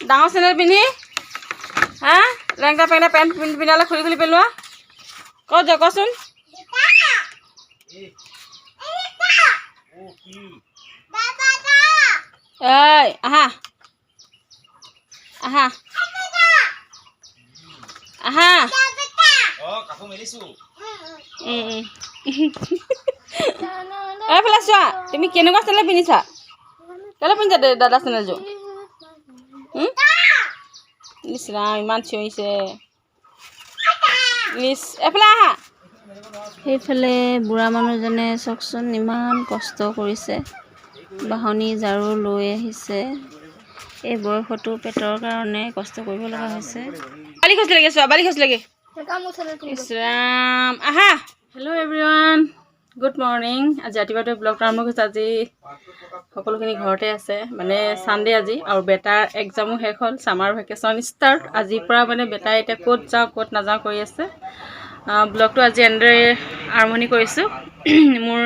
ডাঙৰ চেনেল পিন্ধি হা লেংটা পেংটা পেণ্ট পিন্ধালে খুলি খুলি পেলোৱা ক'ত যা কচোন ঐ আহা আহা আহা এইফালে চোৱা তুমি কেনেকুৱা চেনেল পিন্ধিছা কেলৈ পিন্ধিছা দাদা চেনেলযোৰ ইছ ৰাম ইমান চিঞৰিছে ইছ এইফালে আহা সেইফালে বুঢ়া মানুহজনে চাওকচোন ইমান কষ্ট কৰিছে বাহনী ঝাৰু লৈ আহিছে এই বয়সতো পেটৰ কাৰণে কষ্ট কৰিব লগা হৈছে বালি খোজ লাগে চোৱা বালি খোজ লাগে ইছ ৰাম আহা হেল্ল' এভৰিৱান গুড মৰ্ণিং আজি ৰাতিপুৱাতে ব্লগ আৰম্ভ কৰিছোঁ আজি সকলোখিনি ঘৰতে আছে মানে ছানডে আজি আৰু বেটাৰ এক্সামো শেষ হ'ল ছামাৰ ভেকেশ্যন ষ্টাৰ্ট আজিৰ পৰা মানে বেটাই এতিয়া ক'ত যাওঁ ক'ত নাযাওঁ কৰি আছে ব্লগটো আজি এনেদৰে আৰম্ভণি কৰিছোঁ মোৰ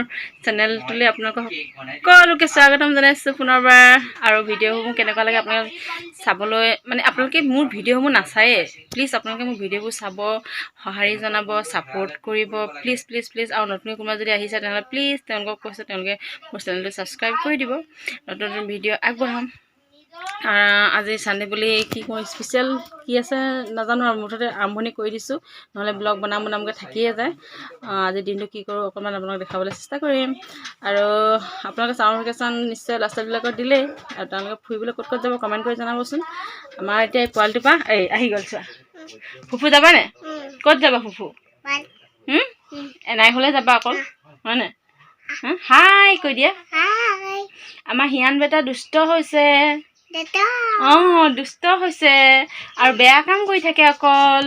চেনেলটোলৈ আপোনালোকক সকলোকে স্বাগতম জনাইছোঁ পুনৰবাৰ আৰু ভিডিঅ'সমূহ কেনেকুৱা লাগে আপোনালোকে চাবলৈ মানে আপোনালোকে মোৰ ভিডিঅ'সমূহ নাচায়ে প্লিজ আপোনালোকে মোৰ ভিডিঅ'বোৰ চাব সঁহাৰি জনাব ছাপোৰ্ট কৰিব প্লিজ প্লিজ প্লিজ আৰু নতুন কোনোবা যদি আহিছে তেনেহ'লে প্লিজ তেওঁলোকক কৈছোঁ তেওঁলোকে মোৰ চেনেলটো ছাবস্ক্ৰাইব কৰি দিব নতুন নতুন ভিডিঅ' আগবঢ়াম আজি ছানডে বুলি কি কওঁ স্পেচিয়েল কি আছে নাজানো আৰু মুঠতে আৰম্ভণি কৰি দিছোঁ নহ'লে ব্লগ বনামকৈ থাকিয়ে যায় আজিৰ দিনটো কি কৰোঁ অকণমান আপোনালোকক দেখাবলৈ চেষ্টা কৰিম আৰু আপোনালোকে ছামাৰ ভেকেশ্যন নিশ্চয় ল'ৰা ছোৱালীবিলাকৰ দিলেই আৰু তেওঁলোকে ফুৰিবলৈ ক'ত ক'ত যাব কমেণ্ট কৰি জনাবচোন আমাৰ এতিয়া এই পোৱালিটোৰ পৰা এই আহি গ'ল চোৱা ফুফু যাবানে ক'ত যাবা ফুফু এনাই হ'লে যাবা অকল হয়নে হাই কৈ দিয়া আমাৰ হিয়ান বেটা দুষ্ট হৈছে দুষ্ট হৈছে আৰু বেয়া কাম কৰি থাকে অকল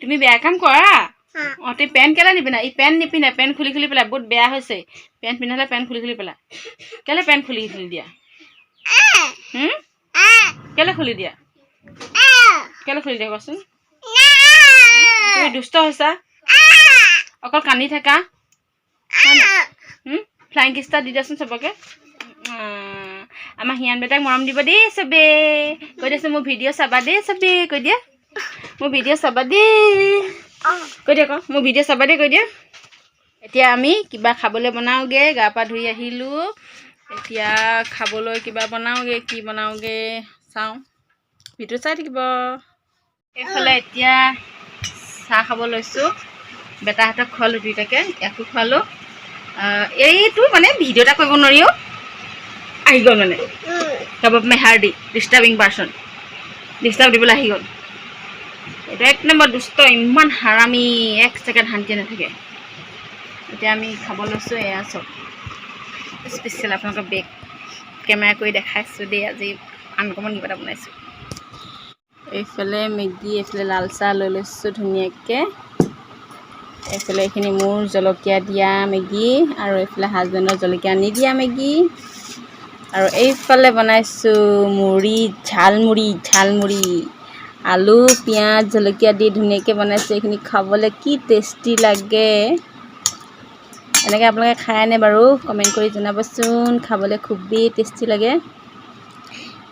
তুমি বেয়া কাম কৰা তুমি পেণ্ট কেলৈ নিপিন্ধা ই পেণ্ট নিপিন্ধে পেণ্ট খুলি খুলি পেলাই বহুত বেয়া হৈছে পেণ্ট পিন্ধালে পেণ্ট খুলি খুলি পেলাই কেলৈ পেণ্ট খুলি খুলি দিয়া কেলৈ খুলি দিয়া কেলৈ খুলি দিয়া কচোন তুমি দুষ্ট হৈছা অকল কান্দি থাকা ফ্লাইং কিছ এটা দি দিয়াচোন চবকে আমাৰ হিয়ান বেটাক মৰম দিব দেই চবে কৈ দিয়াচোন মোৰ ভিডিঅ' চাবা দেই চবে কৈ দিয়া মোৰ ভিডিঅ' চাবা দেই কৈ দিয়া আকৌ মোৰ ভিডিঅ' চাবা দেই কৈ দিয়া এতিয়া আমি কিবা খাবলৈ বনাওঁগৈ গা পা ধুই আহিলোঁ এতিয়া খাবলৈ কিবা বনাওঁগৈ কি বনাওঁগৈ চাওঁ ভিডিঅ' চাই থাকিব এইফালে এতিয়া চাহ খাব লৈছোঁ বেটাহঁতক খোৱালোঁ দুইটাকে ইয়াকো খোৱালোঁ এইটো মানে ভিডিঅ' এটা কৰিব নোৱাৰিও আহি গ'ল মানে কাবাব মেহাৰ দি ডিষ্টাৰ্বিং পাৰ্চন ডিষ্টাৰ্ব দিবলৈ আহি গ'ল এইটো এক নম্বৰ দুষ্ট ইমান হাৰামি এক ছেকেণ্ড শান্তি নাথাকে এতিয়া আমি খাব লৈছোঁ এয়া চব স্পেচিয়েল আপোনালোকক বেক কেমেৰা কৰি দেখাইছোঁ দেই আজি আনকমন কিবা এটা বনাইছোঁ এইফালে মেগী এইফালে লাল চাহ লৈ লৈছোঁ ধুনীয়াকৈ এইফালে এইখিনি মোৰ জলকীয়া দিয়া মেগী আৰু এইফালে হাজবেণ্ডৰ জলকীয়া নিদিয়া মেগী আৰু এইফালে বনাইছোঁ ঝালমুড়ি আলু পিঁয়াজ জলকীয়া দি ধুনীয়াকৈ বনাইছোঁ এইখিনি খাবলৈ কি টেষ্টি লাগে এনেকৈ আপোনালোকে খায়নে বাৰু কমেণ্ট কৰি জনাবচোন খাবলৈ খুবেই টেষ্টি লাগে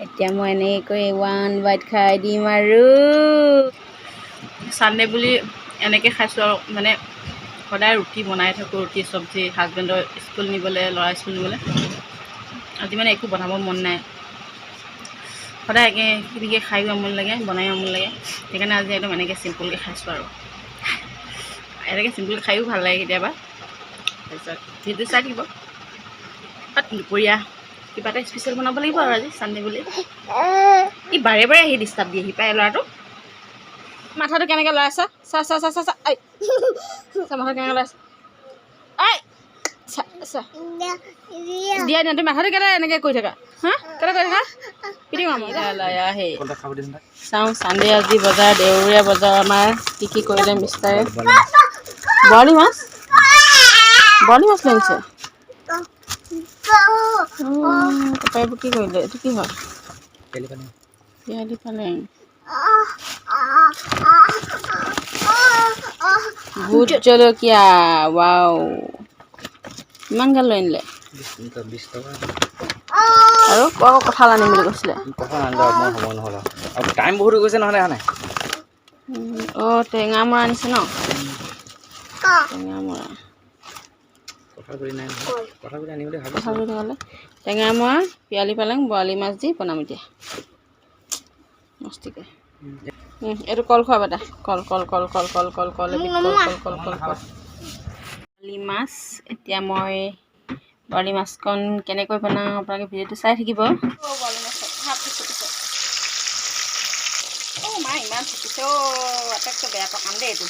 এতিয়া মই এনেকৈ ওৱান বাইট খাই দিম আৰু ছানডে বুলি এনেকৈ খাইছোঁ আৰু মানে সদায় ৰুটি বনাই থাকোঁ ৰুটি চব্জি হাজবেণ্ডৰ স্কুল নিবলৈ ল'ৰা স্কুল নিবলৈ আজি মানে একো বনাব মন নাই সদায় একেখিনিকে খায়ো আমনি লাগে বনায়ো আমনি লাগে সেইকাৰণে আজি একদম এনেকৈ চিম্পুলকৈ খাইছোঁ আৰু এনেকৈ চিম্পুলকৈ খায়ো ভাল লাগে কেতিয়াবা তাৰপিছত ভিডিঅ' চাই থাকিব দুপৰীয়া কিবা এটা স্পেচিয়েল বনাব লাগিব আৰু আজি ছানডে বুলি ই বাৰে বাৰে আহি ডিষ্টাৰ্ব দি আহি পায় ল'ৰাটো মাথাটো কেনেকৈ লৰাইছা চা মাথাটো কেনেকৈ লৰাইছা দিয়া দিয়া তুমি মাথাটো কেলৈ এনেকৈ কৰি থাকা কেলৈ কৰি থাকা চাওঁ ছানডে আজি বজাৰ দেওৰীয়া বজাৰ আমাৰ কি কৰিলে মিষ্টাৰে বৰালি মাছ লাগিছে এইবোৰ কি কৰিলে এইটো কি হয় পিয়ালি পালেং ভোট জলকীয়া ৱাও ইমান গাল লৈ আনিলে 20 টকা আৰু আকৌ কঁঠাল আনিম বুলি কৈছিলে। কঁঠাল আনিলে মই সময় নহ'লে আৰু টাইম বহুত হৈ গৈছে নহ'লে নাই। অঁ টেঙামৰা আনিছে ন? টেঙামৰা কঁঠালগুটি নাই নহয়। কঁঠালগুটি আনিম বুলি ভাবিছোঁ। কঁঠালগুটি হ'লে টেঙামৰা, পিয়ালি পালেং, বৰালি মাছ দি বনাম এতিয়া মস্তিকে। এইটো কল খোৱা বাটা। কল কল কল কল কল কল কল কল কল কল কল বৰালি মাছ। এতিয়া মই বৰালি মাছকণ কেনেকৈ বনাওঁ আপোনালোকে ভিডিঅ'টো চাই থাকিব। বৰালি মাছ মা ইমান ফুটিছে আটাইতকৈ বেয়া পাওঁ কাম দেই এইটো।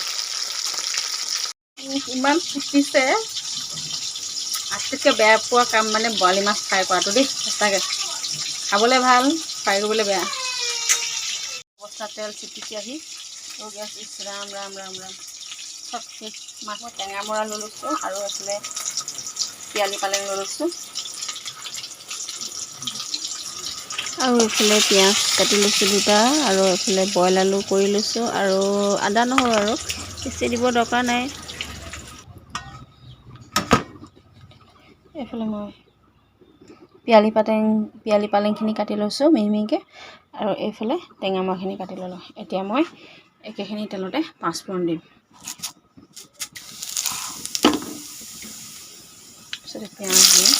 ইমান ফুটিছে। আটাইতকৈ বেয়া পোৱা কাম মানে বৰালি মাছ ফ্ৰাই কৰাটো দেই। সঁচাকৈ খাবলৈ ভাল, ফ্ৰাই কৰিবলৈ বেয়া। অৱস্থা তেল চিটিকি আহি গেছ। ইছ ৰাম ৰাম ৰাম ৰাম চব শেষ। মাছ টেঙামৰা লৈ লৈছোঁ আৰু এইফালে পিয়ালি পালেং লৈ লৈছোঁ আৰু এইফালে পিঁয়াজ কাটি লৈছোঁ দুটা আৰু এইফালে বইল আলু কৰি লৈছোঁ আৰু আদা নহৰু আৰু বেছি দিব দৰকাৰ নাই। এইফালে মই পিয়ালি পালেংখিনি কাটি লৈছোঁ মিহি মিহিকৈ আৰু এইফালে টেঙামৰাখিনি কাটি ল'লোঁ। এতিয়া মই একেখিনি তেলতে পাঁচফোৰণ দিম। তাৰপিছতে পিঁয়াজ দিম।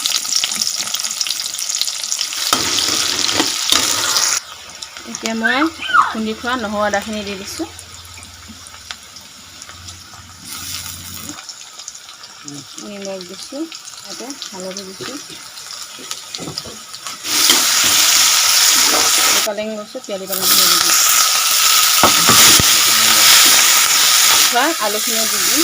এতিয়া মই খুন্দি থোৱা নহৰু আদাখিনি দি দিছোঁ। নিমখ দিছোঁ, ইয়াতে হালধি দিছোঁ। পালেং লৈছোঁ, পিয়ালি পালেংখিনি দি দিম। আলুখিনি দি দিম।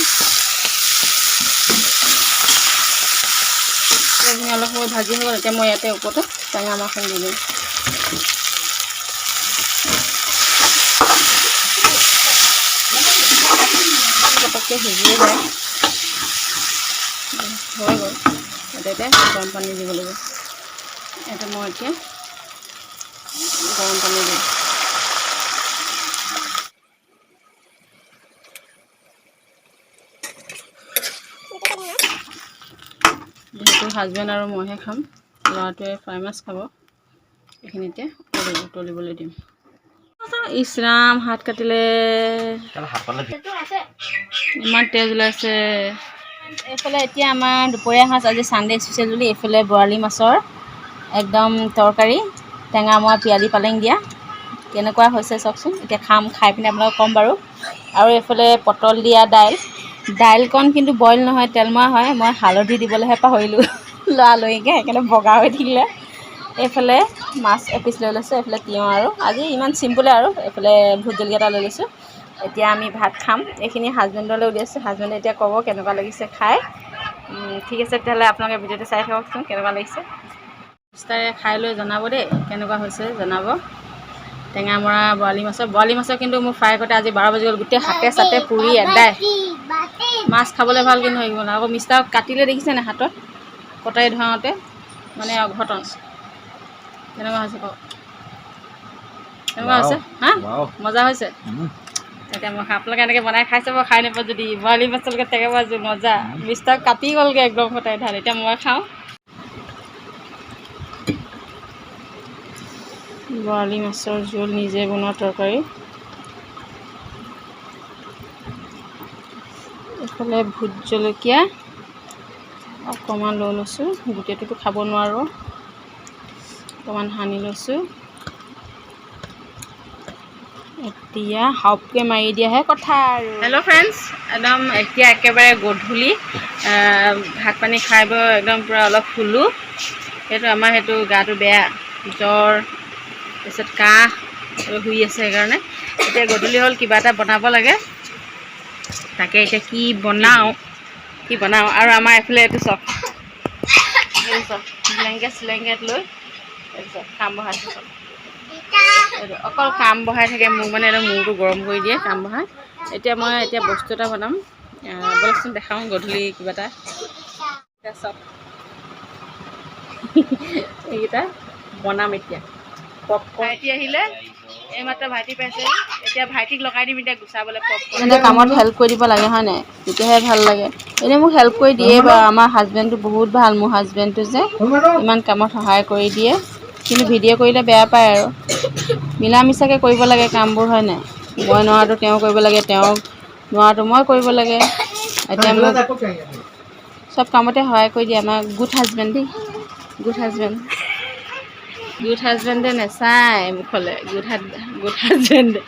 এইখিনি অলপ সময় ভাজি হৈ গ'ল। এতিয়া মই ইয়াতে ওপৰতে টেঙামৰাখিনি দি দিম। পটককৈ সিজিয়ে যায়। হৈ গ'ল। এতিয়া গৰম পানী দিব লাগিব। ইয়াতে মই এতিয়া গৰম পানী দিম। যিহেতু হাজবেণ্ড আৰু মইহে খাম, ল'ৰাটোৱে ফ্ৰাই মাছ খাব, এইখিনিতে উতলিবলৈ দিম। ইছ ৰাম হাত কাটিলে, ইমান তেজ ওলাইছে। এইফালে এতিয়া আমাৰ দুপৰীয়া সাঁজ আজি ছানডে স্পেচিয়েল বুলি এইফালে বৰালি মাছৰ একদম তৰকাৰী, টেঙামৰা পিয়ালি পালেং দিয়া। কেনেকুৱা হৈছে চাওকচোন। এতিয়া খাই পিনে আপোনালোকক ক'ম বাৰু। আৰু এইফালে পটল দিয়া দাইলকণ কিন্তু বইল নহয়, তেলমৰা হয়। মই হালধি দিবলৈহে পাহৰিলোঁ লৰালৰিকৈ, সেইকাৰণে বগা হৈ থাকিলে। এইফালে মাছ এপিচ লৈ লৈছোঁ, এইফালে তিয়ঁহ আৰু আজি ইমান চিম্পুলে আৰু এইফালে ভোট জলকীয়া এটা লৈ লৈছোঁ। এতিয়া আমি ভাত খাম। এইখিনি হাজবেণ্ডলৈ উলিয়াইছোঁ। হাজবেণ্ডে এতিয়া ক'ব কেনেকুৱা লাগিছে খাই। ঠিক আছে তেতিয়াহ'লে আপোনালোকে ভিডিঅ'টো চাই থাককচোন কেনেকুৱা লাগিছে। ইষ্টাৰে খাই লৈ জনাব দেই, কেনেকুৱা হৈছে জনাব। টেঙামৰা বৰালি মাছৰ কিন্তু মোৰ ফ্ৰাই কৰোঁতে আজি 12 বাজি গ'ল। গোটেই হাতে চাতে পুৰি এদাই। মাছ খাবলৈ ভাল কিন্তু হেৰি কৰিব আকৌ মিষ্টাৰক কাটিলে দেখিছে নাই হাতত কটাৰী ধৰাওঁতে, মানে অঘটন। কেনেকুৱা হৈছে কওক। কেনেকুৱা হৈছে হা? মজা হৈছে। এতিয়া মই আপোনালোকে এনেকৈ বনাই খাই চাব। খাই নাপাব যদি বৰালি মাছৰ লগত টেঙামৰা জোল মজা। মিষ্টাৰক কাটি গ'লগৈ একদম কটাৰী ধাৰ। এতিয়া মই খাওঁ। বৰালি মাছৰ জোল নিজে বনোৱা তৰকাৰী। এইফালে ভোট জলকীয়া অকণমান লৈ লৈছোঁ, গোটেইটোতো খাব নোৱাৰোঁ, অকণমান সানি লৈছোঁ। এতিয়া হাওপকৈ মাৰি দিয়াহে কথা আৰু। হেল্ল' ফ্ৰেণ্ডছ, একদম এতিয়া একেবাৰে গধূলি ভাত পানী খাই বৈ একদম পূৰা অলপ শুলোঁ। আমাৰ সেইটো গাটো বেয়া, জ্বৰ, তাৰপিছত কাহ শুই আছে। সেইকাৰণে এতিয়া গধূলি হ'ল, কিবা এটা বনাব লাগে। তাকে এতিয়া কি বনাওঁ আৰু আমাৰ এইফালে এইটো চব ব্লেংকেট লৈ তাৰপিছত কাম বঢ়াইছোঁ চব। অকল কাম বঢ়াই থাকে মোক, মানে একদম মূৰটো গৰম কৰি দিয়ে কাম বঢ়াই। এতিয়া মই বস্তু এটা বনাম, বলকচোন দেখাওঁ গধূলি কিবা এটা। এতিয়া চব এইকেইটা বনাম এতিয়া। ভাইটি আহিলে, এইমাত্ৰ ভাইটি পাইছে। এতিয়া ভাইটিক লগাই দিম এতিয়া গুচাবলৈ পপকৰ্ণ। এনেকৈ কামত হেল্প কৰি দিব লাগে হয় নাই, তেতিয়াহে ভাল লাগে। এনেই মোক হেল্প কৰি দিয়ে বাৰু। আমাৰ হাজবেণ্ডটো বহুত ভাল, মোৰ হাজবেণ্ডটো যে ইমান কামত সহায় কৰি দিয়ে। কিন্তু ভিডিঅ' কৰিলে বেয়া পায় আৰু মিলা মিছাকৈ কৰিব লাগে কামবোৰ, হয় নাই? মই নোৱাৰাটো তেওঁ কৰিব লাগে, তেওঁ নোৱাৰাটো মই কৰিব লাগে। এতিয়া মোক চব কামতে সহায় কৰি দিয়ে আমাৰ গুড হাজবেণ্ড দেই, গুড হাজবেণ্ড। গুড হাজবেণ্ডে নেচায় মুখলৈ, গুড হাজবেণ্ডে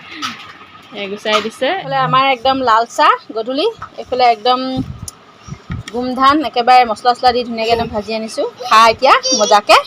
গুচাই দিছে। এইফালে আমাৰ একদম লাল চাহ গধূলি, এইফালে একদম গোমধান একেবাৰে মছলা চছলা দি ধুনীয়াকৈ একদম ভাজি আনিছোঁ। খা এতিয়া মজাকৈ।